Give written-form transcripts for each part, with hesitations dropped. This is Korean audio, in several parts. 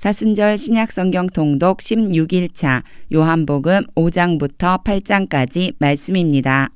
사순절 신약성경 통독 16일차 요한복음 5장부터 8장까지 말씀입니다.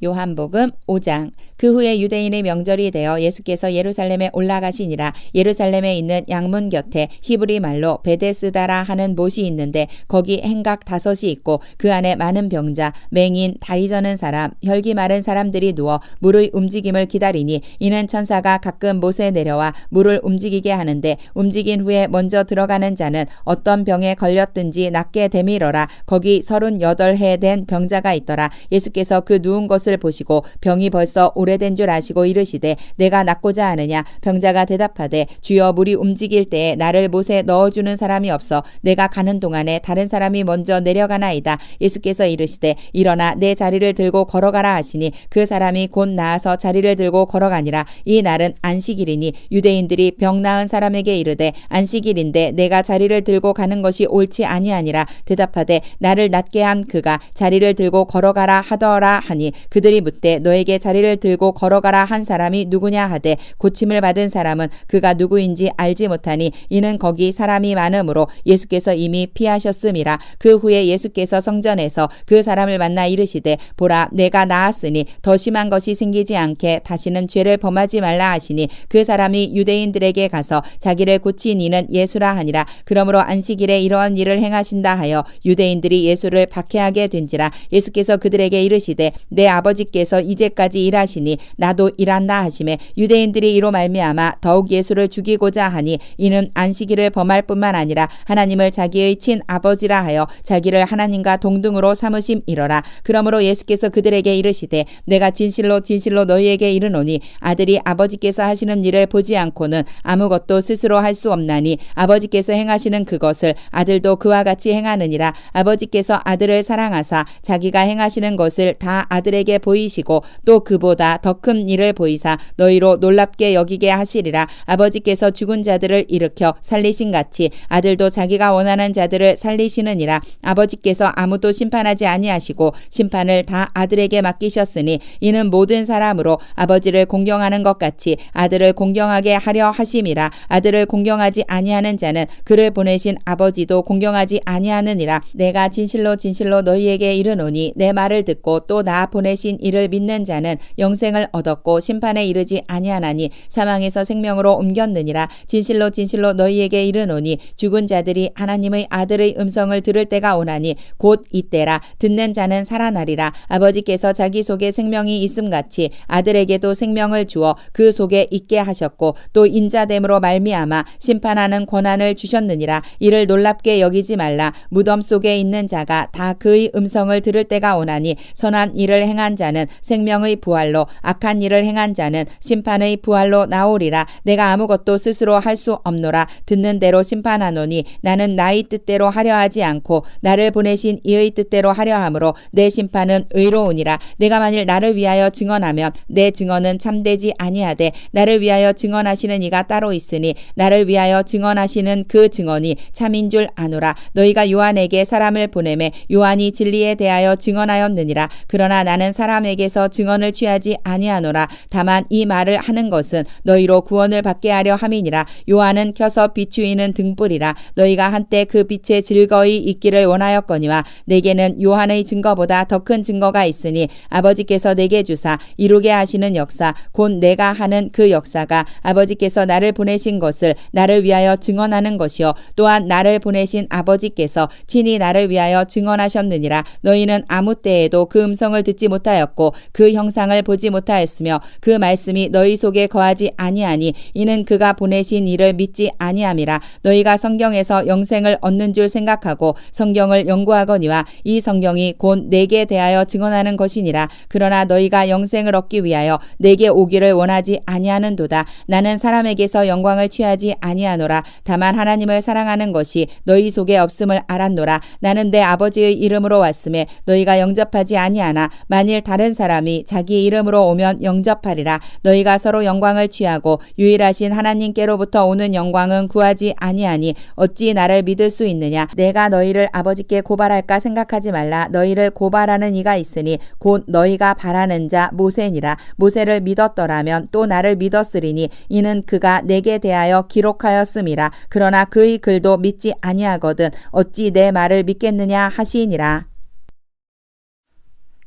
요한복음 5장. 그 후에 유대인의 명절이 되어 예수께서 예루살렘에 올라가시니라. 예루살렘에 있는 양문 곁에 히브리 말로 베데스다라 하는 못이 있는데 거기 행각 5이 있고 그 안에 많은 병자, 맹인, 다리 저는 사람, 혈기 마른 사람들이 누워 물의 움직임을 기다리니 이는 천사가 가끔 못에 내려와 물을 움직이게 하는데 움직인 후에 먼저 들어가는 자는 어떤 병에 걸렸든지 낫게 되밀어라. 거기 38해 된 병자가 있더라. 예수께서 그 누운 것을 보시고 병이 벌써 오래된 줄 아시고 이르시되 내가 낫고자 하느냐. 병자가 대답하되 주여 물이 움직일 때에 나를 못에 넣어주는 사람이 없어 내가 가는 동안에 다른 사람이 먼저 내려가나이다. 예수께서 이르시되 일어나 내 자리를 들고 걸어가라 하시니 그 사람이 곧 나아서 자리를 들고 걸어가니라. 이 날은 안식일이니 유대인들이 병 나은 사람에게 이르되 안식일인데 내가 자리를 들고 가는 것이 옳지 아니하니라. 대답하되 나를 낫게 한 그가 자리를 들고 걸어가라 하더라 하니 그들이 묻되 너에게 자리를 들고 걸어가라 한 사람이 누구냐 하되 고침을 받은 사람은 그가 누구인지 알지 못하니 이는 거기 사람이 많으므로 예수께서 이미 피하셨음이라. 그 후에 예수께서 성전에서 그 사람을 만나 이르시되 보라 내가 나았으니 더 심한 것이 생기지 않게 다시는 죄를 범하지 말라 하시니 그 사람이 유대인들에게 가서 자기를 고친 이는 예수라 하니라. 그러므로 안식일에 이러한 일을 행하신다 하여 유대인들이 예수를 박해하게 된지라. 예수께서 그들에게 이르시되 내 아버지께서 이제까지 일하시니 나도 일한다 하시매 유대인들이 이로 말미암아 더욱 예수를 죽이고자 하니 이는 안식일을 범할 뿐만 아니라 하나님을 자기의 친아버지라 하여 자기를 하나님과 동등으로 삼으심이러라. 그러므로 예수께서 그들에게 이르시되 내가 진실로 진실로 너희에게 이르노니 아들이 아버지께서 하시는 일을 보지 않고는 아무것도 스스로 할 수 없나니 아버지께서 행하시는 그것을 아들도 그와 같이 행하느니라. 아버지께서 아들을 사랑하사 자기가 행하시는 것을 다 아들에게 보이시고 또 그보다 더 큰 일을 보이사 너희로 놀랍게 여기게 하시리라. 아버지께서 죽은 자들을 일으켜 살리신 같이 아들도 자기가 원하는 자들을 살리시느니라. 아버지께서 아무도 심판하지 아니하시고 심판을 다 아들에게 맡기셨으니 이는 모든 사람으로 아버지를 공경하는 것 같이 아들을 공경하게 하려 하심이라. 아들을 공경하지 아니하는 자는 그를 보내신 아버지도 공경하지 아니하느니라. 내가 진실로 진실로 너희에게 이르노니 내 말을 듣고 또 나 보내신 이를 믿는 자는 영생을 얻었고 심판에 이르지 아니하나니 사망에서 생명으로 옮겼느니라. 진실로 진실로 너희에게 이르노니 죽은 자들이 하나님의 아들의 음성을 들을 때가 오나니 곧 이때라. 듣는 자는 살아나리라. 아버지께서 자기 속에 생명이 있음같이 아들에게도 생명을 주어 그 속에 있게 하셨고 또 인자됨으로 말미암아 심판하는 권한을 주셨느니라. 이를 놀랍게 여기지 말라. 무덤 속에 있는 자가 다 그의 음성을 들을 때가 오나니 선한 일을 행한 자는 생명의 부활로 악한 일을 행한 자는 심판의 부활로 나오리라. 내가 아무것도 스스로 할 수 없노라. 듣는 대로 심판하노니 나는 나의 뜻대로 하려 하지 않고 나를 보내신 이의 뜻대로 하려 함으로 내 심판은 의로우니라. 내가 만일 나를 위하여 증언하면 내 증언은 참되지 아니하되 나를 위하여 증언하시는 이가 따로 있으니 나를 위하여 증언하시는 그 증언이 참인 줄 아노라. 너희가 요한에게 사람을 보내매 요한이 진리에 대하여 증언하였느니라. 그러나 나는 사람에게서 증언을 취하지 아니하노라. 다만 이 말을 하는 것은 너희로 구원을 받게 하려 함이니라. 요한은 켜서 비추이는 등불이라. 너희가 한때 그 빛에 즐거이 있기를 원하였거니와 내게는 요한의 증거보다 더 큰 증거가 있으니 아버지께서 내게 주사 이루게 하시는 역사 곧 내가 하는 그 역사가 아버지께서 나를 보내신 것을 나를 위하여 증언하는 것이요 또한 나를 보내신 아버지께서 친히 나를 위하여 증언하셨느니라. 너희는 아무 때에도 그 음성을 듣지 못하였고 그 형상을 보지 못하였으며 그 말씀이 너희 속에 거하지 아니하니 이는 그가 보내신 이를 믿지 아니함이라. 너희가 성경에서 영생을 얻는 줄 생각하고 성경을 연구하거니와 이 성경이 곧 내게 대하여 증언하는 것이니라. 그러나 너희가 영생을 얻기 위하여 내게 오기를 원하지 아니하는도다. 나는 사람에게서 영광을 취하지 아니하노라. 다만 하나님을 사랑하는 것이 너희 속에 없음을 알았노라. 나는 내 아버지의 이름으로 왔음에 너희가 영접하지 아니하나 만일 만일 다른 사람이 자기 이름으로 오면 영접하리라. 너희가 서로 영광을 취하고 유일하신 하나님께로부터 오는 영광은 구하지 아니하니 어찌 나를 믿을 수 있느냐. 내가 너희를 아버지께 고발할까 생각하지 말라. 너희를 고발하는 이가 있으니 곧 너희가 바라는 자 모세니라. 모세를 믿었더라면 또 나를 믿었으리니 이는 그가 내게 대하여 기록하였음이라. 그러나 그의 글도 믿지 아니하거든 어찌 내 말을 믿겠느냐 하시니라.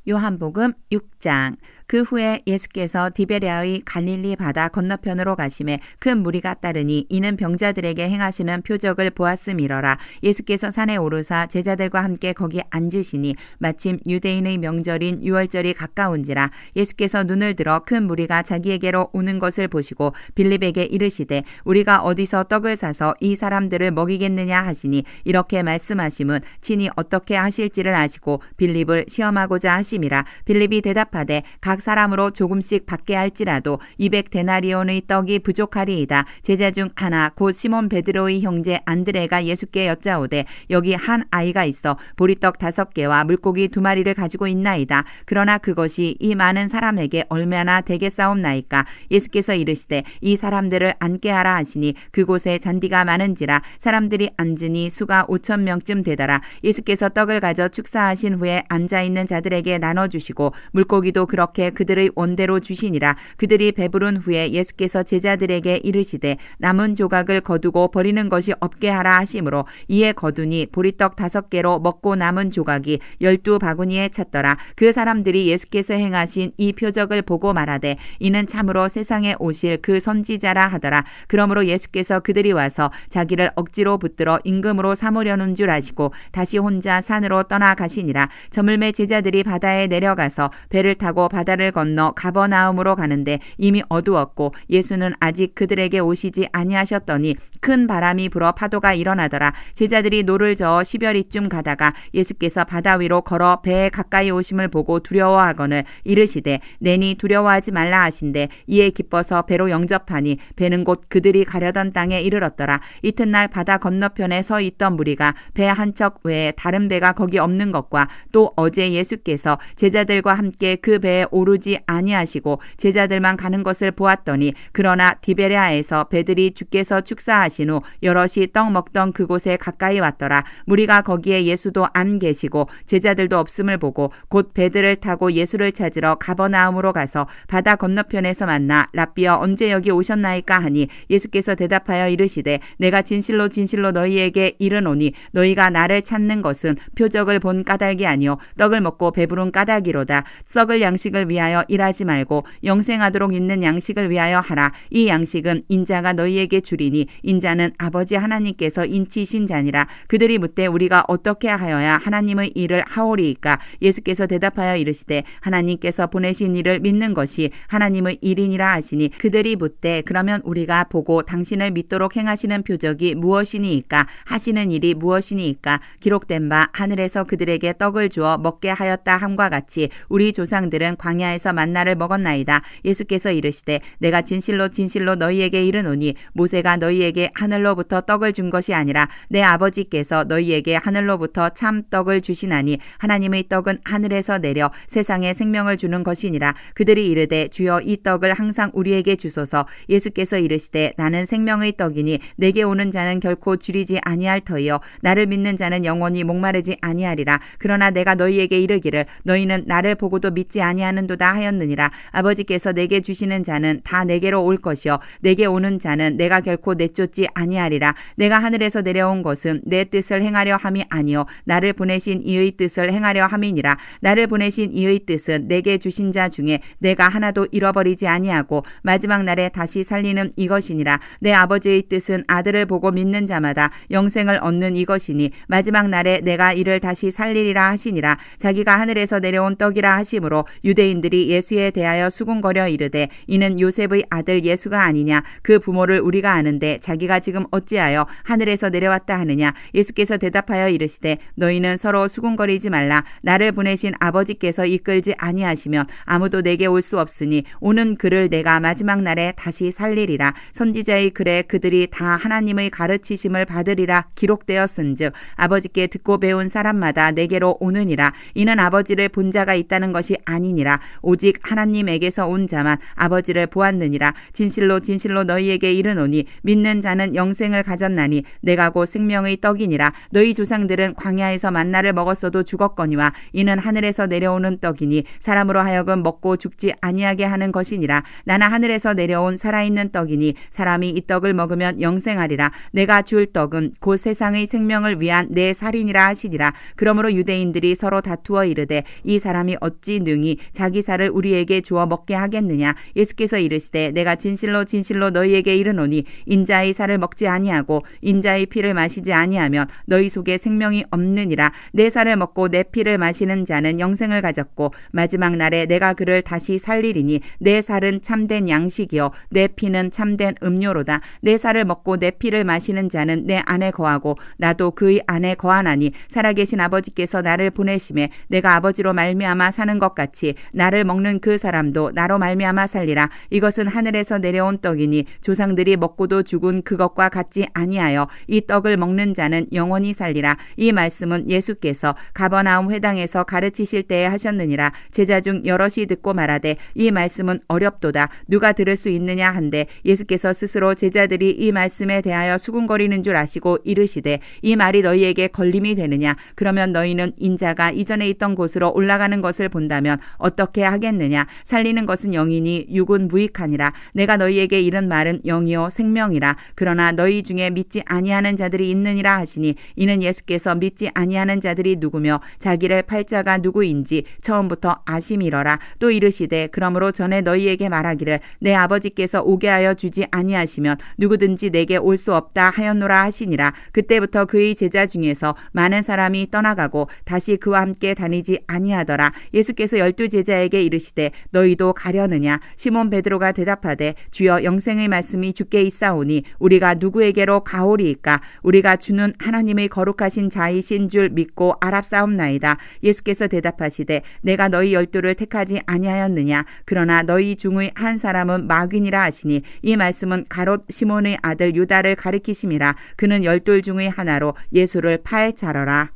요한복음 6장. 그 후에 예수께서 디베랴의 갈릴리 바다 건너편으로 가심에 큰 무리가 따르니 이는 병자들에게 행하시는 표적을 보았음이러라. 예수께서 산에 오르사 제자들과 함께 거기 앉으시니 마침 유대인의 명절인 유월절이 가까운지라. 예수께서 눈을 들어 큰 무리가 자기에게로 오는 것을 보시고 빌립에게 이르시되 우리가 어디서 떡을 사서 이 사람들을 먹이겠느냐 하시니 이렇게 말씀하심은 친히 어떻게 하실지를 아시고 빌립을 시험하고자 하심이라. 빌립이 대답하되 각 사람으로 조금씩 받게 할지라도 200데나리온의 떡이 부족하리이다. 제자 중 하나 곧 시몬 베드로의 형제 안드레가 예수께 여짜오되 여기 한 아이가 있어 보리떡 5개와 물고기 2마리를 가지고 있나이다. 그러나 그것이 이 많은 사람에게 얼마나 되겠사옵나이까. 예수께서 이르시되 이 사람들을 앉게 하라 하시니 그곳에 잔디가 많은지라. 사람들이 앉으니 수가 5,000명쯤 되더라. 예수께서 떡을 가져 축사하신 후에 앉아있는 자들에게 나눠주시고 물고기도 그렇게 그들의 원대로 주시니라. 그들이 배부른 후에 예수께서 제자들에게 이르시되 남은 조각을 거두고 버리는 것이 없게 하라 하심으로 이에 거두니 보리떡 5개로 먹고 남은 조각이 12바구니에 찼더라. 그 사람들이 예수께서 행하신 이 표적을 보고 말하되 이는 참으로 세상에 오실 그 선지자라 하더라. 그러므로 예수께서 그들이 와서 자기를 억지로 붙들어 임금으로 삼으려는 줄 아시고 다시 혼자 산으로 떠나가시니라. 저물매 제자들이 바다에 내려가서 배를 타고 바다를 건너 가버나움으로 가는데 이미 어두웠고 예수는 아직 그들에게 오시지 아니하셨더니 큰 바람이 불어 파도가 일어나더라. 제자들이 노를 저어 10여리쯤 가다가 예수께서 바다 위로 걸어 배에 가까이 오심을 보고 두려워하거늘 이르시되 내니 두려워하지 말라 하신대 이에 기뻐서 배로 영접하니 배는 곧 그들이 가려던 땅에 이르렀더라. 이튿날 바다 건너편에 서 있던 무리가 배 한 척 외에 다른 배가 거기 없는 것과 또 어제 예수께서 제자들과 함께 그 배에 오르지 아니하시고 제자들만 가는 것을 보았더니 그러나 디베랴에서 배들이 주께서 축사하신 후 여럿이 떡 먹던 그곳에 가까이 왔더라. 무리가 거기에 예수도 안 계시고 제자들도 없음을 보고 곧 배들을 타고 예수를 찾으러 가버나움으로 가서 바다 건너편에서 만나 랍비여 언제 여기 오셨나이까 하니 예수께서 대답하여 이르시되 내가 진실로 진실로 너희에게 이르노니 너희가 나를 찾는 것은 표적을 본 까닭이 아니요 떡을 먹고 배부른 까닭이로다. 썩을 양식을 위하여 일하지 말고 영생하도록 있는 양식을 위하여 하라. 이 양식은 인자가 너희에게 주리니 인자는 아버지 하나님께서 인치신 자니라. 그들이 묻되 우리가 어떻게 하여야 하나님의 일을 하오리이까. 예수께서 대답하여 이르시되 하나님께서 보내신 이를 믿는 것이 하나님의 일이니라 하시니 그들이 묻되 그러면 우리가 보고 당신을 믿도록 행하시는 표적이 무엇이니이까 하시는 일이 무엇이니이까. 기록된 바 하늘에서 그들에게 떡을 주어 먹게 하였다 함과 같이 우리 조상들은 광야에서 만나를 먹었나이다. 예수께서 이르시되 내가 진실로 진실로 너희에게 이르노니 모세가 너희에게 하늘로부터 떡을 준 것이 아니라 내 아버지께서 너희에게 하늘로부터 참 떡을 주시나니 하나님의 떡은 하늘에서 내려 세상에 생명을 주는 것이니라. 그들이 이르되 주여 이 떡을 항상 우리에게 주소서. 예수께서 이르시되 나는 생명의 떡이니 내게 오는 자는 결코 줄이지 아니할 터이요 나를 믿는 자는 영원히 목마르지 아니하리라. 그러나 내가 너희에게 이르기를 너희는 나를 보고도 믿지 아니하는도다 하였느니라. 아버지께서 내게 주시는 자는 다 내게로 올 것이요 내게 오는 자는 내가 결코 내쫓지 아니하리라. 내가 하늘에서 내려온 것은 내 뜻을 행하려 함이 아니요 나를 보내신 이의 뜻을 행하려 함이니라. 나를 보내신 이의 뜻은 내게 주신 자 중에 내가 하나도 잃어버리지 아니하고 마지막 날에 다시 살리는 이것이니라. 내 아버지의 뜻은 아들을 보고 믿는 자마다 영생을 얻는 이것이니 마지막 날에 내가 이를 다시 살리리라 하시니라. 자기가 하늘에서 내려온 떡이라 하심으로 유대인들 유대인들이 예수에 대하여 수군거려 이르되 이는 요셉의 아들 예수가 아니냐 그 부모를 우리가 아는데 자기가 지금 어찌하여 하늘에서 내려왔다 하느냐. 예수께서 대답하여 이르시되 너희는 서로 수군거리지 말라. 나를 보내신 아버지께서 이끌지 아니하시면 아무도 내게 올 수 없으니 오는 그를 내가 마지막 날에 다시 살리리라. 선지자의 글에 그들이 다 하나님의 가르치심을 받으리라 기록되었은즉 아버지께 듣고 배운 사람마다 내게로 오느니라. 이는 아버지를 본 자가 있다는 것이 아니니라. 오직 하나님에게서 온 자만 아버지를 보았느니라. 진실로 진실로 너희에게 이르노니 믿는 자는 영생을 가졌나니 내가 곧 생명의 떡이니라. 너희 조상들은 광야에서 만나를 먹었어도 죽었거니와 이는 하늘에서 내려오는 떡이니 사람으로 하여금 먹고 죽지 아니하게 하는 것이니라. 나는 하늘에서 내려온 살아있는 떡이니 사람이 이 떡을 먹으면 영생하리라. 내가 줄 떡은 곧 세상의 생명을 위한 내 살이니라 하시니라. 그러므로 유대인들이 서로 다투어 이르되 이 사람이 어찌 능히 자기 살을 우리에게 주어 먹게 하겠느냐. 예수께서 이르시되 내가 진실로 진실로 너희에게 이르노니 인자의 살을 먹지 아니하고 인자의 피를 마시지 아니하면 너희 속에 생명이 없느니라. 내 살을 먹고 내 피를 마시는 자는 영생을 가졌고 마지막 날에 내가 그를 다시 살리리니 내 살은 참된 양식이요 내 피는 참된 음료로다. 내 살을 먹고 내 피를 마시는 자는 내 안에 거하고 나도 그의 안에 거하나니 살아계신 아버지께서 나를 보내심에 내가 아버지로 말미암아 사는 것 같이 나를 먹는 그 사람도 나로 말미암아 살리라. 이것은 하늘에서 내려온 떡이니 조상들이 먹고도 죽은 그것과 같지 아니하여 이 떡을 먹는 자는 영원히 살리라. 이 말씀은 예수께서 가버나움 회당에서 가르치실 때에 하셨느니라. 제자 중 여럿이 듣고 말하되 이 말씀은 어렵도다. 누가 들을 수 있느냐 한데 예수께서 스스로 제자들이 이 말씀에 대하여 수군거리는 줄 아시고 이르시되 이 말이 너희에게 걸림이 되느냐. 그러면 너희는 인자가 이전에 있던 곳으로 올라가는 것을 본다면 어떻게 하겠느냐. 살리는 것은 영이니 육은 무익하니라. 내가 너희에게 이른 말은 영이요 생명이라. 그러나 너희 중에 믿지 아니하는 자들이 있느니라 하시니 이는 예수께서 믿지 아니하는 자들이 누구며 자기를 팔 자가 누구인지 처음부터 아심이러라. 또 이르시되 그러므로 전에 너희에게 말하기를 내 아버지께서 오게 하여 주지 아니하시면 누구든지 내게 올 수 없다 하였노라 하시니라. 그때부터 그의 제자 중에서 많은 사람이 떠나가고 다시 그와 함께 다니지 아니하더라. 예수께서 12 제자에게 이르시되 너희도 가려느냐. 시몬 베드로가 대답하되 주여 영생의 말씀이 주께 있사오니 우리가 누구에게로 가오리이까. 우리가 주는 하나님의 거룩하신 자이신 줄 믿고 알았사옵나이다. 예수께서 대답하시되 내가 너희 12를 택하지 아니하였느냐. 그러나 너희 중의 한 사람은 마귀니라 하시니 이 말씀은 가롯 시몬의 아들 유다를 가리키심이라. 그는 12 중의 하나로 예수를 팔 자러라.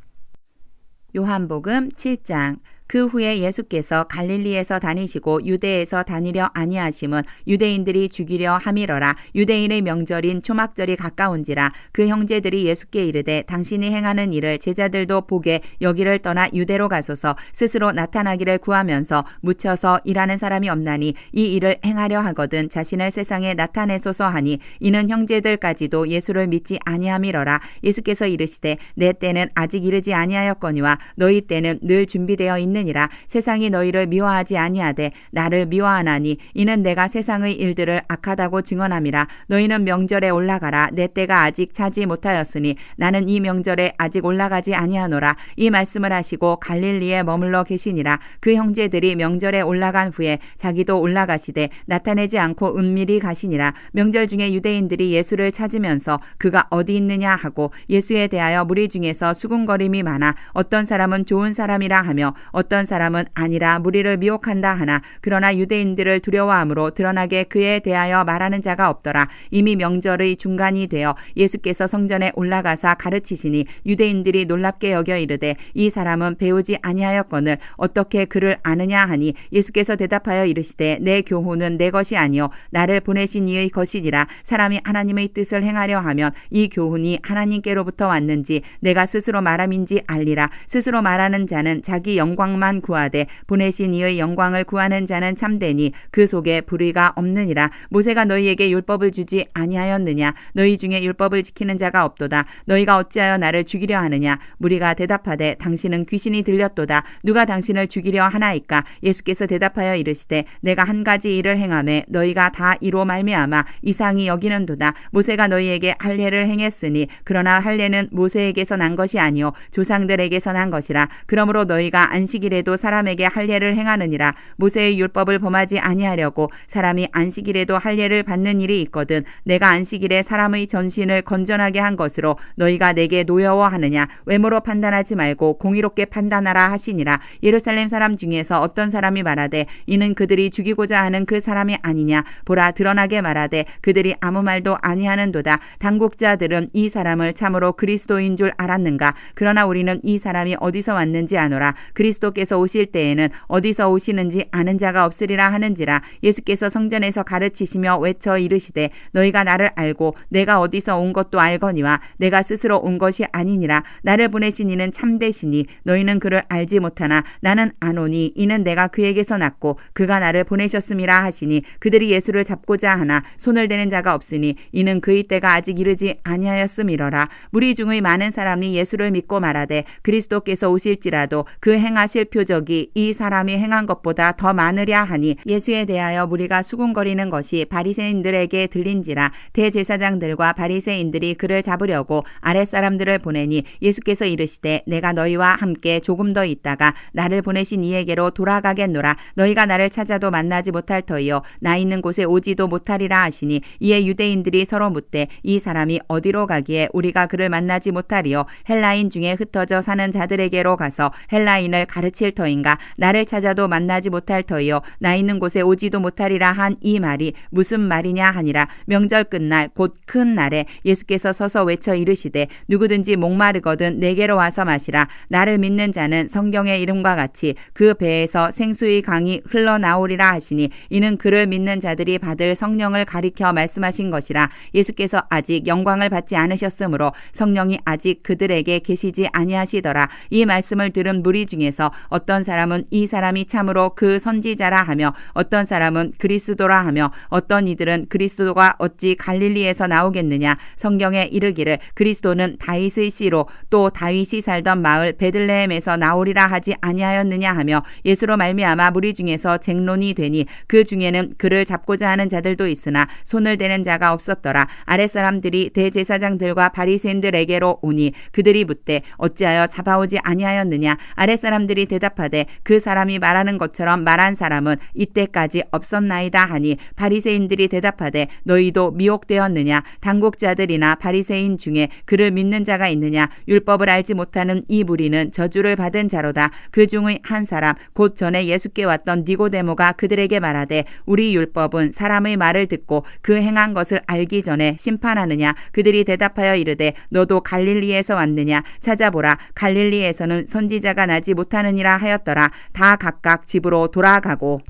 요한복음 7장. 그 후에 예수께서 갈릴리에서 다니시고 유대에서 다니려 아니하심은 유대인들이 죽이려 함이러라. 유대인의 명절인 초막절이 가까운지라. 그 형제들이 예수께 이르되 당신이 행하는 일을 제자들도 보게 여기를 떠나 유대로 가소서. 스스로 나타나기를 구하면서 묻혀서 일하는 사람이 없나니 이 일을 행하려 하거든 자신을 세상에 나타내소서 하니 이는 형제들까지도 예수를 믿지 아니함이러라. 예수께서 이르시되 내 때는 아직 이르지 아니하였거니와 너희 때는 늘 준비되어 있느니라. 세상이 너희를 미워하지 아니하되 나를 미워하나니 이는 내가 세상의 일들을 악하다고 증언함이라. 너희는 명절에 올라가라. 내 때가 아직 차지 못하였으니 나는 이 명절에 아직 올라가지 아니하노라. 이 말씀을 하시고 갈릴리에 머물러 계시니라. 그 형제들이 명절에 올라간 후에 자기도 올라가시되 나타내지 않고 은밀히 가시니라. 명절 중에 유대인들이 예수를 찾으면서 그가 어디 있느냐 하고 예수에 대하여 무리 중에서 수군거림이 많아 어떤 사람은 좋은 사람이라 하며 어떤 사람은 아니라 무리를 미혹한다 하나 그러나 유대인들을 두려워함으로 드러나게 그에 대하여 말하는 자가 없더라. 이미 명절의 중간이 되어 예수께서 성전에 올라가사 가르치시니 유대인들이 놀랍게 여겨 이르되 이 사람은 배우지 아니하였거늘 어떻게 그를 아느냐 하니 예수께서 대답하여 이르시되 내 교훈은 내 것이 아니요 나를 보내신 이의 것이니라. 사람이 하나님의 뜻을 행하려 하면 이 교훈이 하나님께로부터 왔는지 내가 스스로 말함인지 알리라. 스스로 말하는 자는 자기 영광만 구하되 보내신 이의 영광을 구하는 자는 참되니 그 속에 불의가 없느니라. 모세가 너희에게 율법을 주지 아니하였느냐. 너희 중에 율법을 지키는 자가 없도다. 너희가 어찌하여 나를 죽이려 하느냐. 무리가 대답하되 당신은 귀신이 들렸도다. 누가 당신을 죽이려 하나이까. 예수께서 대답하여 이르시되 내가 한 가지 일을 행하매 너희가 다 이로 말미암아 이상히 여기는도다. 모세가 너희에게 할례를 행했으니 그러나 할례는 모세에게서 난 것이 아니요 조상들에게서 난 것이라. 그러므로 너희가 안식 안식일에도 사람에게 할례를 행하느니라. 모세의 율법을 범하지 아니하려고 사람이 안식일에도 할례를 받는 일이 있거든 내가 안식일에 사람의 전신을 건전하게 한 것으로 너희가 내게 노여워하느냐. 외모로 판단하지 말고 공의롭게 판단하라 하시니라. 예루살렘 사람 중에서 어떤 사람이 말하되 이는 그들이 죽이고자 하는 그 사람이 아니냐. 보라 드러나게 말하되 그들이 아무 말도 아니하는도다. 당국자들은 이 사람을 참으로 그리스도인 줄 알았는가. 그러나 우리는 이 사람이 어디서 왔는지 아노라. 그리스도께서 오실 때에는 어디서 오시는지 아는 자가 없으리라 하는지라. 예수께서 성전에서 가르치시며 외쳐 이르시되 너희가 나를 알고 내가 어디서 온 것도 알거니와 내가 스스로 온 것이 아니니라. 나를 보내신 이는 참되시니 너희는 그를 알지 못하나 나는 아노니 이는 내가 그에게서 났고 그가 나를 보내셨음이라 하시니 그들이 예수를 잡고자 하나 손을 대는 자가 없으니 이는 그의 때가 아직 이르지 아니하였음이러라. 무리 중의 많은 사람이 예수를 믿고 말하되 그리스도께서 오실지라도 그 행하실 표적이 이 사람이 행한 것보다 더 많으랴 하니 예수에 대하여 무리가 수군거리는 것이 바리새인들에게 들린지라. 대제사장들과 바리새인들이 그를 잡으려고 아랫사람들을 보내니 예수께서 이르시되 내가 너희와 함께 조금 더 있다가 나를 보내신 이에게로 돌아가겠노라. 너희가 나를 찾아도 만나지 못할 터이요 나 있는 곳에 오지도 못하리라 하시니 이에 유대인들이 서로 묻되 이 사람이 어디로 가기에 우리가 그를 만나지 못하리요. 헬라인 중에 흩어져 사는 자들에게로 가서 헬라인을 가르칠 터인가. 나를 찾아도 만나지 못할 터이요 나 있는 곳에 오지도 못하리라 한 이 말이 무슨 말이냐 하니라. 명절 끝날 곧 큰 날에 예수께서 서서 외쳐 이르시되 누구든지 목마르거든 내게로 와서 마시라. 나를 믿는 자는 성경의 이름과 같이 그 배에서 생수의 강이 흘러나오리라 하시니 이는 그를 믿는 자들이 받을 성령을 가리켜 말씀하신 것이라. 예수께서 아직 영광을 받지 않으셨으므로 성령이 아직 그들에게 계시지 아니하시더라. 이 말씀을 들은 무리 중에서 어떤 사람은 이 사람이 참으로 그 선지자라 하며 어떤 사람은 그리스도라 하며 어떤 이들은 그리스도가 어찌 갈릴리에서 나오겠느냐. 성경에 이르기를 그리스도는 다윗의 씨로 또 다윗이 살던 마을 베들레헴에서 나오리라 하지 아니하였느냐 하며 예수로 말미암아 무리 중에서 쟁론이 되니 그 중에는 그를 잡고자 하는 자들도 있으나 손을 대는 자가 없었더라. 아랫사람들이 대제사장들과 바리새인들에게로 오니 그들이 묻되 어찌하여 잡아오지 아니하였느냐. 아랫사람들이 대답하되 그 사람이 말하는 것처럼 말한 사람은 이때까지 없었나이다 하니 바리새인들이 대답하되 너희도 미혹되었느냐. 당국자들이나 바리새인 중에 그를 믿는 자가 있느냐. 율법을 알지 못하는 이 무리는 저주를 받은 자로다. 그 중의 한 사람 곧 전에 예수께 왔던 니고데모가 그들에게 말하되 우리 율법은 사람의 말을 듣고 그 행한 것을 알기 전에 심판하느냐. 그들이 대답하여 이르되 너도 갈릴리에서 왔느냐. 찾아보라 갈릴리에서는 선지자가 나지 못하느니라 하였더라. 다 각각 집으로 돌아가고.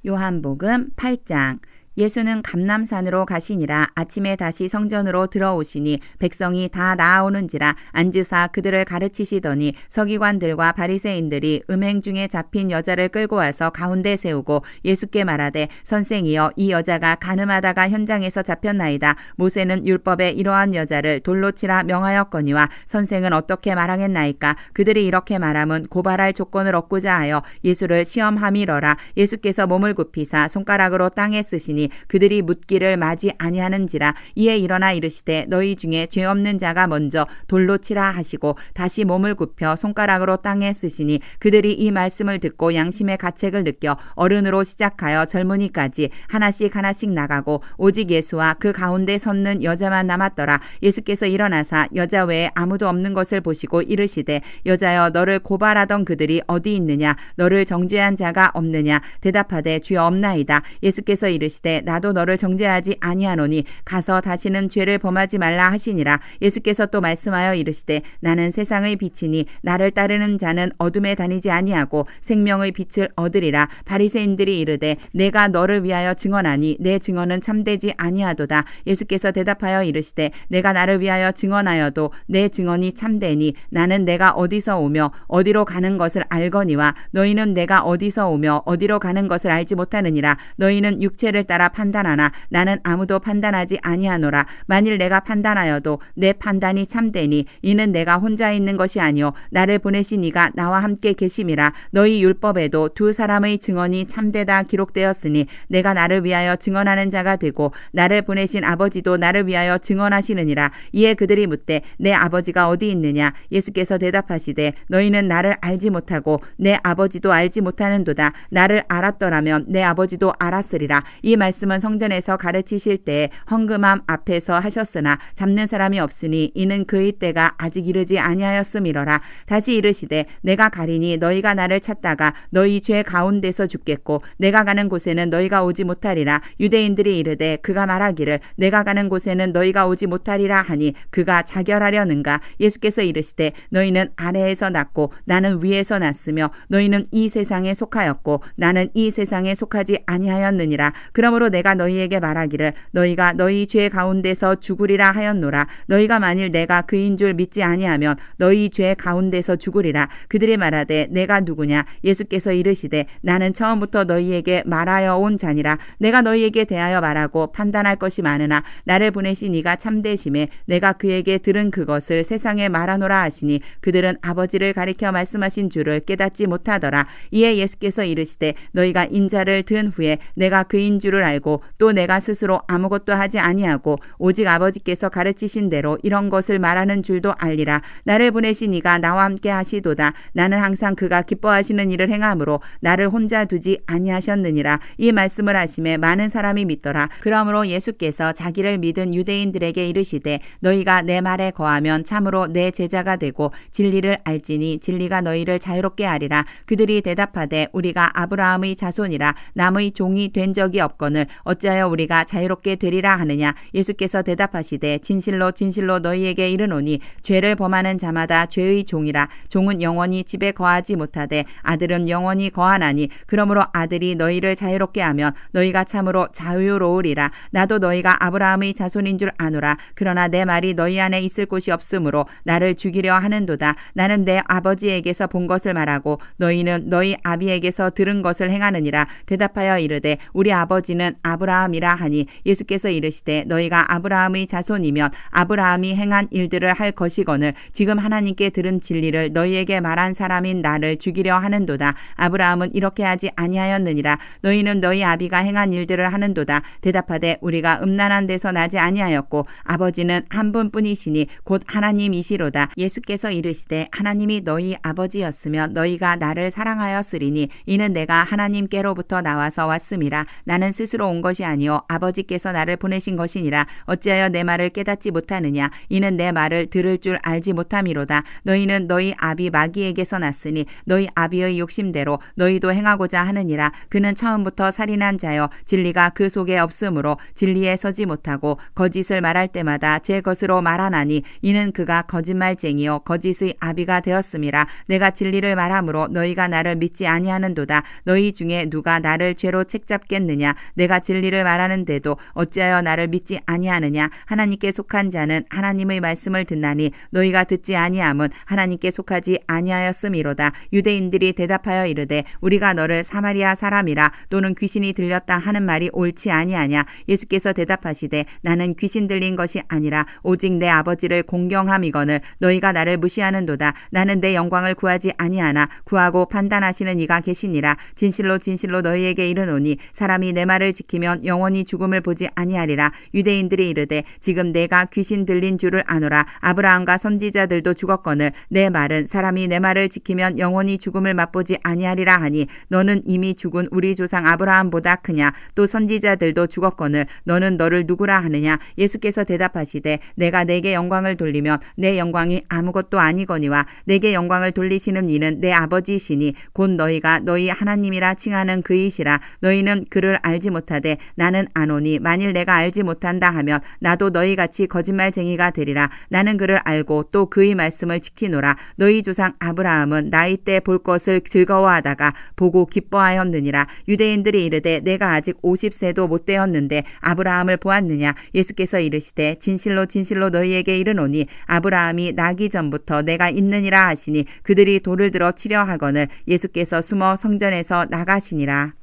요한복음 8장. 예수는 감람산으로 가시니라. 아침에 다시 성전으로 들어오시니 백성이 다 나아오는지라. 앉으사 그들을 가르치시더니 서기관들과 바리새인들이 음행 중에 잡힌 여자를 끌고 와서 가운데 세우고 예수께 말하되 선생이여 이 여자가 간음하다가 현장에서 잡혔나이다. 모세는 율법에 이러한 여자를 돌로 치라 명하였거니와 선생은 어떻게 말하겠나이까. 그들이 이렇게 말함은 고발할 조건을 얻고자 하여 예수를 시험함이러라. 예수께서 몸을 굽히사 손가락으로 땅에 쓰시니 그들이 묻기를 마지 아니하는지라. 이에 일어나 이르시되 너희 중에 죄 없는 자가 먼저 돌로 치라 하시고 다시 몸을 굽혀 손가락으로 땅에 쓰시니 그들이 이 말씀을 듣고 양심의 가책을 느껴 어른으로 시작하여 젊은이까지 하나씩 나가고 오직 예수와 그 가운데 섰는 여자만 남았더라. 예수께서 일어나사 여자 외에 아무도 없는 것을 보시고 이르시되 여자여 너를 고발하던 그들이 어디 있느냐. 너를 정죄한 자가 없느냐. 대답하되 주여 없나이다. 예수께서 이르시되 나도 너를 정죄하지 아니하노니 가서 다시는 죄를 범하지 말라 하시니라. 예수께서 또 말씀하여 이르시되 나는 세상의 빛이니 나를 따르는 자는 어둠에 다니지 아니하고 생명의 빛을 얻으리라. 바리새인들이 이르되 내가 너를 위하여 증언하니 내 증언은 참되지 아니하도다. 예수께서 대답하여 이르시되 내가 나를 위하여 증언하여도 내 증언이 참되니 나는 내가 어디서 오며 어디로 가는 것을 알거니와 너희는 내가 어디서 오며 어디로 가는 것을 알지 못하느니라. 너희는 육체를 따라 따라 판단하나 나는 아무도 판단하지 아니하노라. 만일 내가 판단하여도 내 판단이 참되니 이는 내가 혼자 있는 것이 아니요 나를 보내신 이가 나와 함께 계심이라. 너희 율법에도 두 사람의 증언이 참되다 기록되었으니 내가 나를 위하여 증언하는 자가 되고 나를 보내신 아버지도 나를 위하여 증언하시느니라. 이에 그들이 묻되 내 아버지가 어디 있느냐? 예수께서 대답하시되 너희는 나를 알지 못하고 내 아버지도 알지 못하는도다. 나를 알았더라면 내 아버지도 알았으리라. 이 말씀은 성전에서 가르치실 때에 헌금함 앞에서 하셨으나 잡는 사람이 없으니 이는 그의 때가 아직 이르지 아니하였음이로라. 다시 이르시되 내가 가리니 너희가 나를 찾다가 너희 죄 가운데서 죽겠고 내가 가는 곳에는 너희가 오지 못하리라. 유대인들이 이르되 그가 말하기를 내가 가는 곳에는 너희가 오지 못하리라 하니 그가 자결하려는가? 예수께서 이르시되 너희는 아래에서 났고 나는 위에서 났으며 너희는 이 세상에 속하였고 나는 이 세상에 속하지 아니하였느니라. 그러므로 내가 너희에게 말하기를 너희가 너희 죄 가운데서 죽으리라 하였노라. 너희가 만일 내가 그인 줄 믿지 아니하면 너희 죄 가운데서 죽으리라. 그들이 말하되 내가 누구냐? 예수께서 이르시되 나는 처음부터 너희에게 말하여 온 자니라. 내가 너희에게 대하여 말하고 판단할 것이 많으나 나를 보내신 이가 참되심에 내가 그에게 들은 그것을 세상에 말하노라 하시니 그들은 아버지를 가리켜 말씀하신 줄을 깨닫지 못하더라. 이에 예수께서 이르시되 너희가 인자를 든 후에 내가 그인 줄을 알고 또 내가 스스로 아무것도 하지 아니하고 오직 아버지께서 가르치신 대로 이런 것을 말하는 줄도 알리라. 나를 보내신 이가 나와 함께 하시도다. 나는 항상 그가 기뻐하시는 일을 행함으로 나를 혼자 두지 아니하셨느니라. 이 말씀을 하심에 많은 사람이 믿더라. 그러므로 예수께서 자기를 믿은 유대인들에게 이르시되 너희가 내 말에 거하면 참으로 내 제자가 되고 진리를 알지니 진리가 너희를 자유롭게 하리라. 그들이 대답하되 우리가 아브라함의 자손이라 남의 종이 된 적이 없거늘 어찌하여 우리가 자유롭게 되리라 하느냐? 예수께서 대답하시되 진실로 진실로 너희에게 이르노니 죄를 범하는 자마다 죄의 종이라. 종은 영원히 집에 거하지 못하되 아들은 영원히 거하나니 그러므로 아들이 너희를 자유롭게 하면 너희가 참으로 자유로우리라. 나도 너희가 아브라함의 자손인 줄 아노라. 그러나 내 말이 너희 안에 있을 곳이 없으므로 나를 죽이려 하는도다. 나는 내 아버지에게서 본 것을 말하고 너희는 너희 아비에게서 들은 것을 행하느니라. 대답하여 이르되 우리 아버지는 아브라함이라 하니 예수께서 이르시되 너희가 아브라함의 자손이면 아브라함이 행한 일들을 할 것이거늘 지금 하나님께 들은 진리를 너희에게 말한 사람인 나를 죽이려 하는도다. 아브라함은 이렇게 하지 아니하였느니라. 너희는 너희 아비가 행한 일들을 하는도다. 대답하되 우리가 음란한 데서 나지 아니하였고 아버지는 한 분뿐이시니 곧 하나님이시로다. 예수께서 이르시되 하나님이 너희 아버지였으면 너희가 나를 사랑하였으리니 이는 내가 하나님께로부터 나와서 왔음이라. 나는 스스로 온 것이 아니요 아버지께서 나를 보내신 것이니라. 어찌하여 내 말을 깨닫지 못하느냐? 이는 내 말을 들을 줄 알지 못함이로다. 너희는 너희 아비 마귀에게서 났으니 너희 아비의 욕심대로 너희도 행하고자 하느니라. 그는 처음부터 살인한 자여 진리가 그 속에 없으므로 진리에 서지 못하고 거짓을 말할 때마다 제 것으로 말하나니 이는 그가 거짓말쟁이요 거짓의 아비가 되었음이라. 내가 진리를 말함으로 너희가 나를 믿지 아니하는도다. 너희 중에 누가 나를 죄로 책잡겠느냐? 내가 진리를 말하는데도 어찌하여 나를 믿지 아니하느냐? 하나님께 속한 자는 하나님의 말씀을 듣나니 너희가 듣지 아니함은 하나님께 속하지 아니하였음이로다. 유대인들이 대답하여 이르되 우리가 너를 사마리아 사람이라 또는 귀신이 들렸다 하는 말이 옳지 아니하냐? 예수께서 대답하시되 나는 귀신 들린 것이 아니라 오직 내 아버지를 공경함이거늘 너희가 나를 무시하는도다. 나는 내 영광을 구하지 아니하나 구하고 판단하시는 이가 계시니라. 진실로 진실로 너희에게 이르노니 사람이 내 말을 지키면 영원히 죽음을 보지 아니하리라. 유대인들이 이르되 지금 내가 귀신 들린 줄을 아노라. 아브라함과 선지자들도 죽었거늘 내 말은 사람이 내 말을 지키면 영원히 죽음을 맛보지 아니하리라 하니 너는 이미 죽은 우리 조상 아브라함보다 크냐? 또 선지자들도 죽었거늘 너는 너를 누구라 하느냐? 예수께서 대답하시되 내가 내게 영광을 돌리면 내 영광이 아무것도 아니거니와 내게 영광을 돌리시는 이는 내 아버지시니 곧 너희가 너희 하나님이라 칭하는 그이시라. 너희는 그를 알지 못하되 나는 아노니 만일 내가 알지 못한다 하면 나도 너희같이 거짓말쟁이가 되리라. 나는 그를 알고 또 그의 말씀을 지키노라. 너희 조상 아브라함은 나이 때 볼 것을 즐거워하다가 보고 기뻐하였느니라. 유대인들이 이르되 내가 아직 50세도 못 되었는데 아브라함을 보았느냐? 예수께서 이르시되 진실로 진실로 너희에게 이르노니 아브라함이 나기 전부터 내가 있느니라 하시니 그들이 돌을 들어 치려 하거늘 예수께서 숨어 성전에서 나가시니라.